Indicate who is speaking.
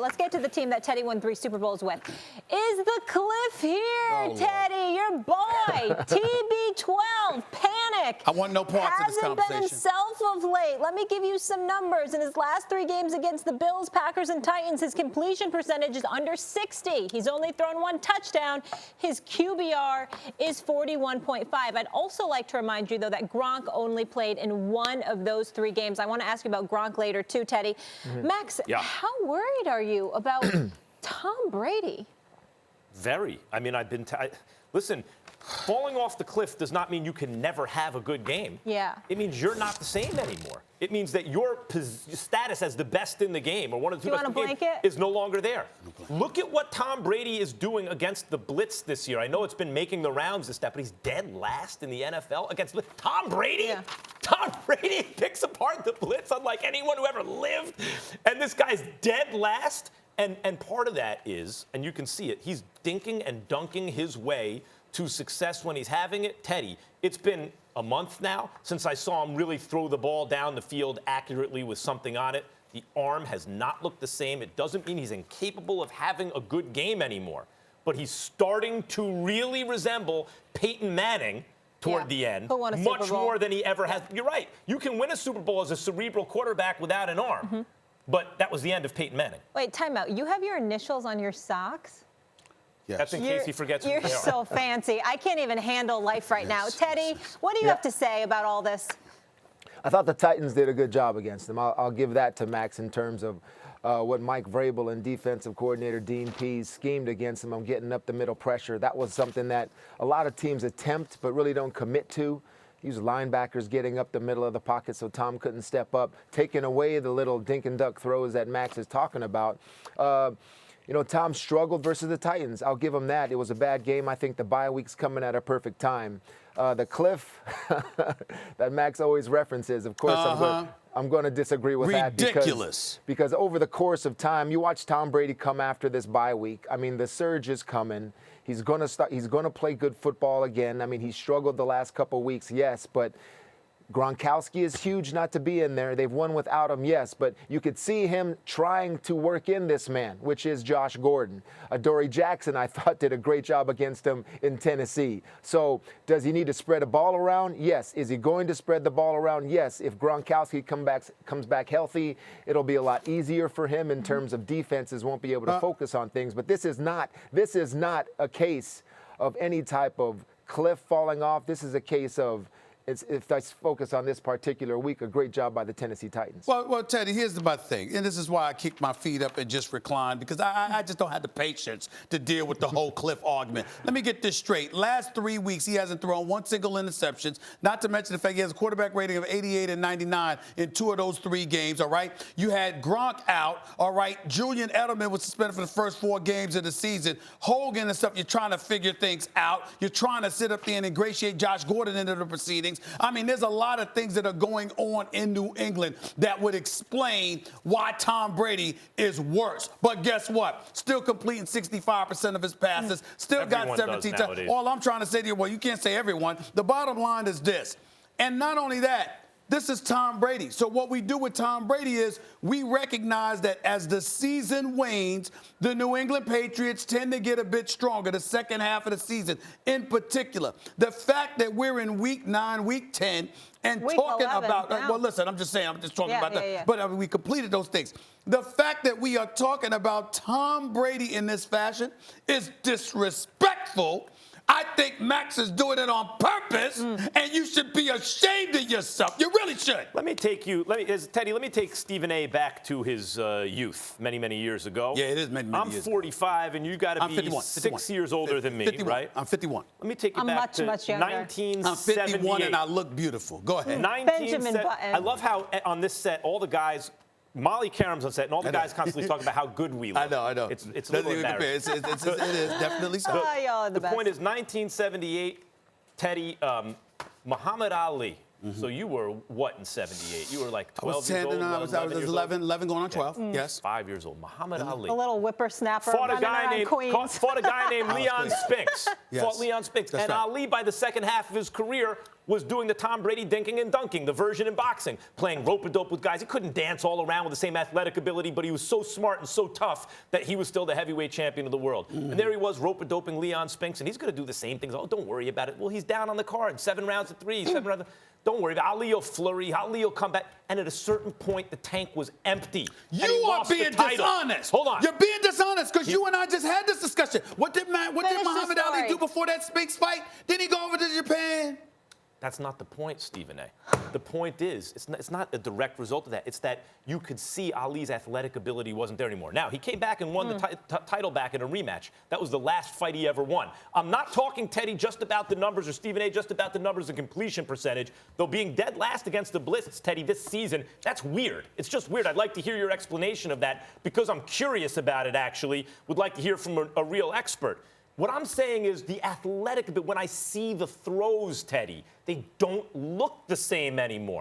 Speaker 1: Let's get to the team that Tedy won 3 Super Bowls with. Is the Cliff here, Tedy? Your boy, TB12, Panic.
Speaker 2: I want no parts of this conversation.
Speaker 1: Hasn't been himself of late. Let me give you some numbers. In his last 3 games against the Bills, Packers, and Titans, his completion percentage is under 60. He's only thrown 1 touchdown. His QBR is 41.5. I'd also like to remind you, though, that Gronk only played in 1 of those 3 games. I want to ask you about Gronk later, too, Tedy. Max, how worried are you about Tom Brady?
Speaker 3: Very. I mean, listen, falling off the cliff does not mean you can never have a good game.
Speaker 1: Yeah.
Speaker 3: It means you're not the same anymore. It means that your status as the best in the game, or one of the 2 best in the game, is no longer there. Look at what Tom Brady is doing against the blitz this year. I know it's been making the rounds this step, but he's dead last in the NFL against Tom Brady. Yeah. Tom Brady picks apart the blitz unlike anyone who ever lived. And this guy's dead last. And part of that is, and you can see it, he's dinking and dunking his way to success when he's having it. Tedy, it's been a month now since I saw him really throw the ball down the field accurately with something on it. The arm has not looked the same. It doesn't mean he's incapable of having a good game anymore. But he's starting to really resemble Peyton Manning toward the end, much more than he ever has. You're right. You can win a Super Bowl as a cerebral quarterback without an arm. But that was the end of Peyton Manning.
Speaker 1: Wait, time out. You have your initials on your socks?
Speaker 2: Yes.
Speaker 3: That's in case he forgets who they are.
Speaker 1: You're so fancy. I can't even handle life right now. Tedy, what do you have to say about all this?
Speaker 4: I thought the Titans did a good job against them. I'll give that to Max in terms of what Mike Vrabel and defensive coordinator Dean Pease schemed against them on getting up the middle pressure. That was something that a lot of teams attempt but really don't commit to. Use linebackers getting up the middle of the pocket so Tom couldn't step up, taking away the little dink and duck throws that Max is talking about. You know, Tom struggled versus the Titans. I'll give him that. It was a bad game. I think the bye week's coming at a perfect time. The cliff that Max always references, of course, I'm going to disagree with that. Because over the course of time, you watch Tom Brady come after this bye week. I mean, the surge is coming. He's going to play good football again. I mean, he struggled the last couple weeks, yes, but Gronkowski is huge not to be in there. They've won without him, yes, but you could see him trying to work in this man, which is Josh Gordon. Adoree Jackson, I thought, did a great job against him in Tennessee. So does he need to spread the ball around? Yes. Is he going to spread the ball around? Yes. If Gronkowski comes back healthy, it'll be a lot easier for him in terms of defenses won't be able to focus on things. But this is not a case of any type of cliff falling off. This is a case of, if I focus on this particular week, a great job by the Tennessee Titans.
Speaker 2: Well, Tedy, here's my thing, and this is why I kick my feet up and just recline, because I just don't have the patience to deal with the whole cliff argument. Let me get this straight. Last 3 weeks, he hasn't thrown 1 single interception, not to mention the fact he has a quarterback rating of 88 and 99 in 2 of those 3 games, all right? You had Gronk out, all right? Julian Edelman was suspended for the first 4 games of the season. Hogan and stuff, you're trying to figure things out. You're trying to sit up there and ingratiate Josh Gordon into the proceedings. I mean, there's a lot of things that are going on in New England that would explain why Tom Brady is worse. But guess what? Still completing 65% of his passes. Still got 17 touchdowns. All I'm trying to say to you, well, you can't say everyone. The bottom line is this. And not only that, this is Tom Brady. So what we do with Tom Brady is we recognize that as the season wanes, the New England Patriots tend to get a bit stronger the second half of the season. In particular, the fact that we're in week 9, week 10, and week talking 11, about, well, listen, I'm just talking about that. Yeah. But we completed those things. The fact that we are talking about Tom Brady in this fashion is disrespectful. I think Max is doing it on purpose, and you should be ashamed of yourself. You really should.
Speaker 3: Let me take Stephen A. back to his youth many, many years ago.
Speaker 2: Yeah, it is many years ago.
Speaker 3: I'm 45, and you got to be 51. 6 years older than me,
Speaker 2: 51.
Speaker 3: right?
Speaker 2: I'm 51.
Speaker 3: Let me take you back to 1978.
Speaker 2: I'm 51, and I look beautiful. Go ahead.
Speaker 1: Benjamin Button.
Speaker 3: I love how on this set, all the guys, Molly Karam's on set, and all the guys constantly talking about how good we look.
Speaker 2: I know.
Speaker 3: It's a little embarrassing.
Speaker 2: It is definitely so.
Speaker 3: The point is, 1978, Tedy, Muhammad Ali. So you were what in 78? You were like 12 years old?
Speaker 2: I was 11 going on 12, yes.
Speaker 3: 5 years old. Muhammad Ali.
Speaker 1: A little whippersnapper fought a guy named
Speaker 3: Leon Spinks.
Speaker 2: Yes.
Speaker 3: Fought Leon Spinks.
Speaker 2: That's
Speaker 3: and
Speaker 2: right.
Speaker 3: Ali, by the second half of his career, was doing the Tom Brady dinking and dunking, the version in boxing, playing rope-a-dope with guys. He couldn't dance all around with the same athletic ability, but he was so smart and so tough that he was still the heavyweight champion of the world. And there he was rope-a-doping Leon Spinks, and he's going to do the same things. Oh, don't worry about it. Well, he's down on the card, 7 rounds of 3, 7 rounds of... Don't worry about it. Ali will flurry. Ali will come back. And at a certain point, the tank was empty.
Speaker 2: You are being dishonest.
Speaker 3: Hold on.
Speaker 2: You're being dishonest because you and I just had this discussion. What did Muhammad Ali do before that Spinks fight? Didn't he go over to Japan?
Speaker 3: That's not the point, Stephen A. The point is, it's not a direct result of that. It's that you could see Ali's athletic ability wasn't there anymore. Now, he came back and won the title back in a rematch. That was the last fight he ever won. I'm not talking, Teddy, just about the numbers, or Stephen A, just about the numbers and completion percentage. Though being dead last against the Blitz, Teddy, this season, that's weird. It's just weird. I'd like to hear your explanation of that because I'm curious about it, actually. Would like to hear from a real expert. What I'm saying is the athletic, but when I see the throws, Teddy, they don't look the same anymore.